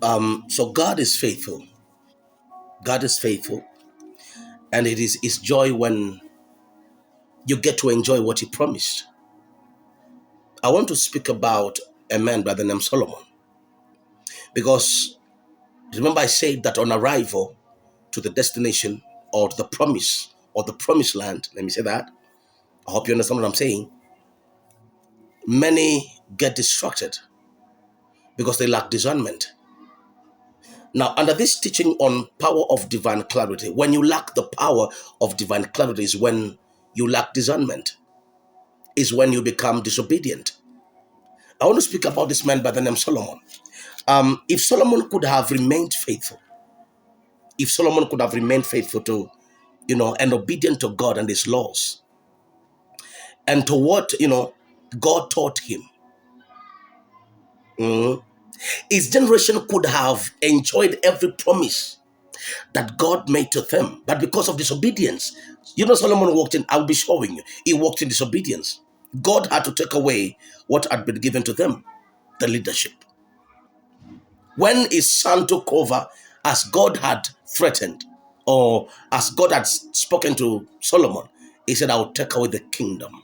So God is faithful. God is faithful. And it is His joy when you get to enjoy what He promised. I want to speak about a man by the name Solomon. Because remember I said that on arrival to the destination or the promise or the promised land, let me say that. I hope you understand what I'm saying. Many get distracted because they lack discernment. Now, under this teaching on power of divine clarity, when you lack the power of divine clarity is when you lack discernment, is when you become disobedient. I want to speak about this man by the name Solomon. If Solomon could have remained faithful, if Solomon could have remained faithful to, and obedient to God and His laws, and to what, God taught him, his generation could have enjoyed every promise that God made to them. But because of disobedience, Solomon walked in, I'll be showing you, he walked in disobedience. God had to take away what had been given to them, the leadership. When his son took over, as God had threatened, or as God had spoken to Solomon, he said, I will take away the kingdom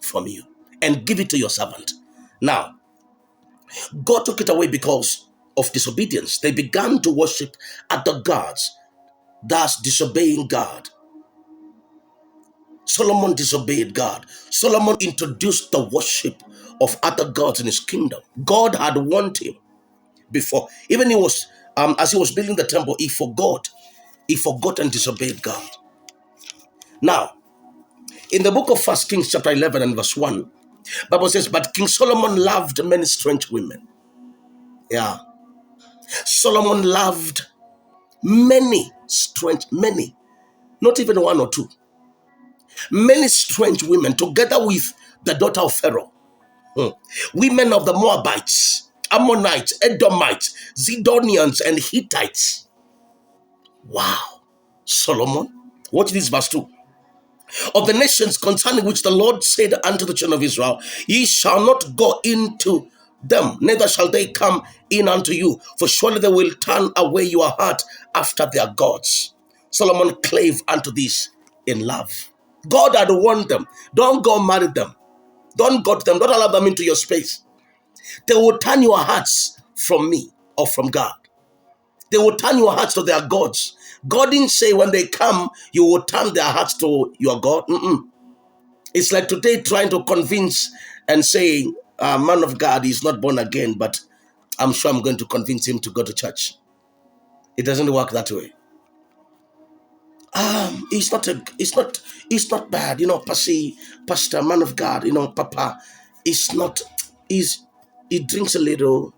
from you and give it to your servant. Now, God took it away because of disobedience. They began to worship other gods, thus disobeying God. Solomon disobeyed God. Solomon introduced the worship of other gods in his kingdom. God had warned him before. Even as he was building the temple, he forgot and disobeyed God. Now, in the book of 1 Kings chapter 11 and verse 1, Bible says, but King Solomon loved many strange women. Yeah. Solomon loved many, not even one or two. Many strange women together with the daughter of Pharaoh. Women of the Moabites, Ammonites, Edomites, Zidonians, and Hittites. Wow. Solomon, watch this verse 2. Of the nations concerning which the Lord said unto the children of Israel, ye shall not go into them, neither shall they come in unto you, for surely they will turn away your heart after their gods. Solomon clave unto this in love. God had warned them, don't go marry them. Don't go to them, don't allow them into your space. They will turn your hearts from me or from God. They will turn your hearts to their gods. God didn't say when they come, you will turn their hearts to your God. It's like today trying to convince and saying, man of God is not born again, but I'm sure I'm going to convince him to go to church. It doesn't work that way. It's not bad, pastor, man of God, papa. He drinks a little.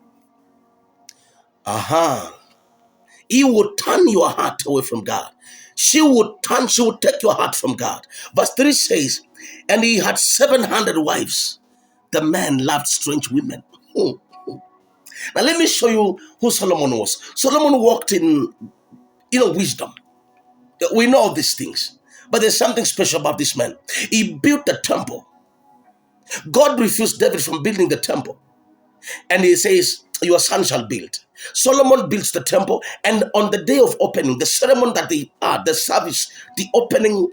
He would turn your heart away from God. She would take your heart from God. Verse 3 says, and he had 700 wives. The man loved strange women. Now let me show you who Solomon was. Solomon walked in, wisdom. We know these things. But there's something special about this man. He built the temple. God refused David from building the temple. And he says, your son shall build. Solomon builds the temple, and on the day of opening, the ceremony that they had, the service, the opening,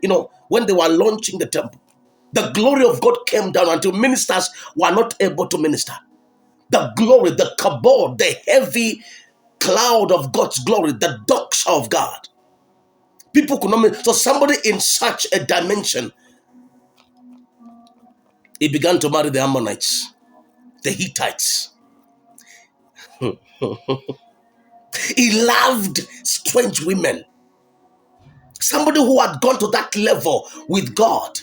when they were launching the temple, the glory of God came down until ministers were not able to minister. The glory, the kabod, the heavy cloud of God's glory, the doxa of God. People could not. So somebody in such a dimension, he began to marry the Ammonites, the Hittites. He loved strange women. Somebody who had gone to that level with God.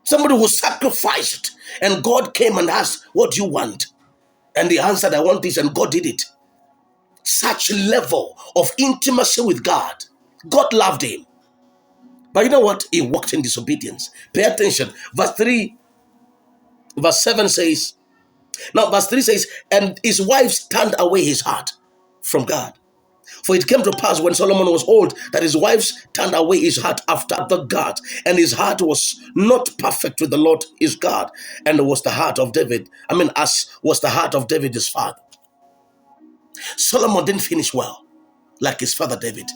Somebody who sacrificed, and God came and asked, what do you want? And he answered, I want this, and God did it. Such level of intimacy with God. God loved him. But you know what? He walked in disobedience. Pay attention. Verse 7 says, verse 3 says, and his wives turned away his heart from God. For it came to pass when Solomon was old that his wives turned away his heart after the God, and his heart was not perfect with the Lord his God, and was the heart of David. As was the heart of David his father. Solomon didn't finish well, like his father David.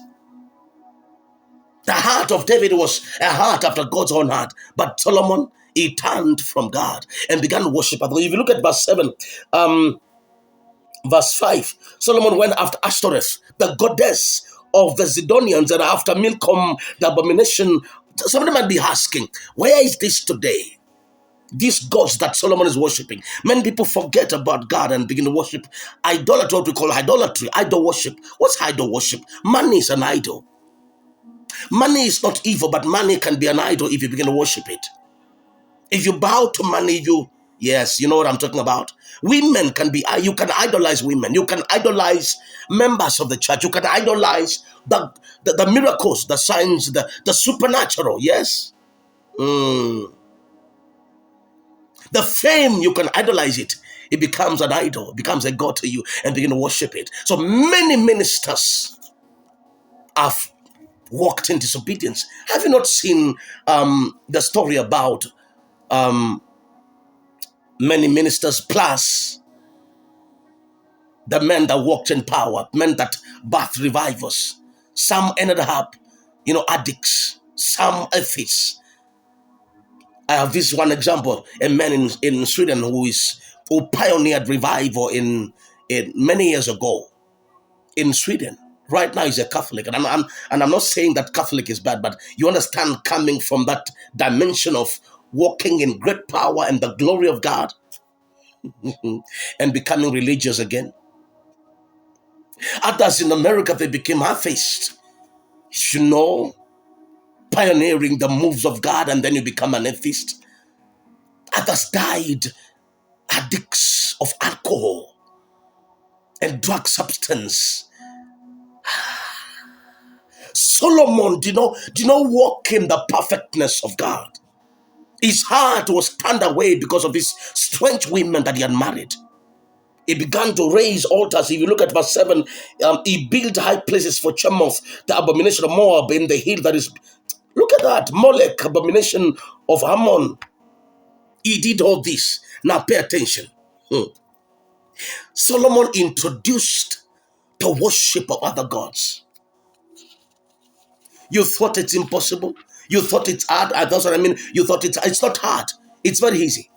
The heart of David was a heart after God's own heart. But Solomon, he turned from God and began to worship. If you look at verse 7, verse 5, Solomon went after Ashtoreth, the goddess of the Zidonians, and after Milcom, the abomination. Somebody might be asking, where is this today? These gods that Solomon is worshiping. Many people forget about God and begin to worship idolatry, what we call idolatry, idol worship. What's idol worship? Money is an idol. Money is not evil, but money can be an idol if you begin to worship it. If you bow to money, yes, you know what I'm talking about. Women can be, you can idolize women. You can idolize members of the church. You can idolize the miracles, the signs, the supernatural, yes. The fame, you can idolize it. It becomes an idol, it becomes a god to you and begin to worship it. So many ministers have walked in disobedience. Have you not seen the story about many ministers plus the men that walked in power, men that birthed revivals? Some ended up, addicts, some atheists. I have this one example, a man in Sweden who pioneered revival in many years ago in Sweden. Right now he's a Catholic, and I'm not saying that Catholic is bad, but you understand, coming from that dimension of walking in great power and the glory of God and becoming religious again. Others in America, they became atheists, pioneering the moves of God, and then you become an atheist. Others died addicts of alcohol and drug substance. Solomon did not walk in the perfectness of God. His heart was turned away because of these strange women that he had married. He began to raise altars. If you look at verse 7, he built high places for Chemoth, the abomination of Moab, in the hill that is. Look at that. Molech, abomination of Ammon. He did all this. Now pay attention. Solomon introduced the worship of other gods. You thought it's impossible. You thought it's hard. That's what I mean. You thought it's not hard. It's very easy.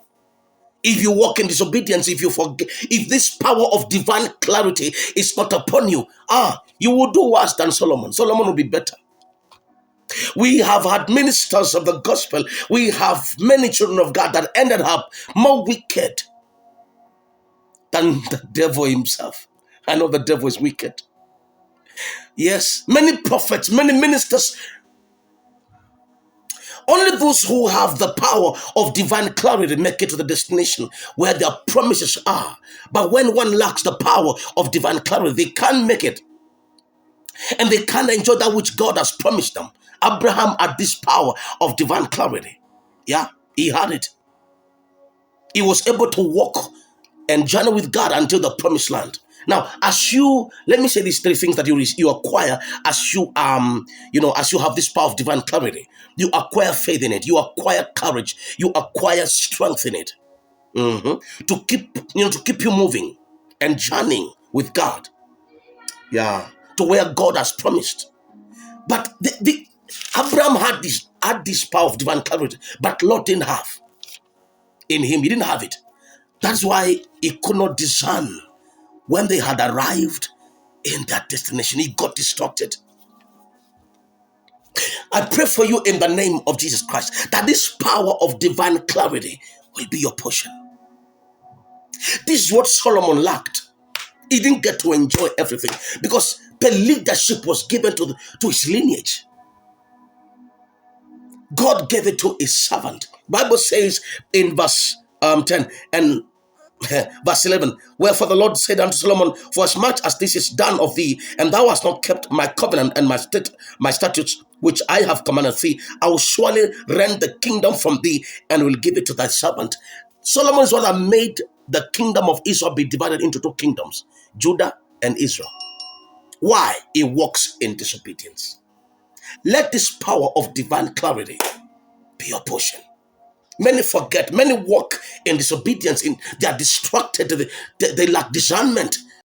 If you walk in disobedience, if you forget, if this power of divine clarity is not upon you, you will do worse than Solomon. Solomon will be better. We have had ministers of the gospel. We have many children of God that ended up more wicked than the devil himself. I know the devil is wicked. Yes, many prophets, many ministers. Only those who have the power of divine clarity make it to the destination where their promises are. But when one lacks the power of divine clarity, they can't make it. And they can't enjoy that which God has promised them. Abraham had this power of divine clarity. Yeah, he had it. He was able to walk and journey with God until the promised land. Now, let me say these three things that you acquire as you have this power of divine clarity. You acquire faith in it. You acquire courage. You acquire strength in it. To keep you moving and journeying with God. Yeah, to where God has promised. But Abraham had this power of divine clarity, but Lot didn't have. In him, he didn't have it. That's why he could not discern when they had arrived in that destination. He got distracted. I pray for you in the name of Jesus Christ that this power of divine clarity will be your portion. This is what Solomon lacked. He didn't get to enjoy everything because the leadership was given to his lineage. God gave it to his servant. Bible says in verse 10 and verse 11, wherefore the Lord said unto Solomon, for as much as this is done of thee, and thou hast not kept my covenant and my statutes, which I have commanded thee, I will surely rend the kingdom from thee and will give it to thy servant. Solomon is one that made the kingdom of Israel be divided into two kingdoms, Judah and Israel. Why? He walks in disobedience. Let this power of divine clarity be your portion. Many forget, many walk in disobedience. They are distracted. They lack discernment.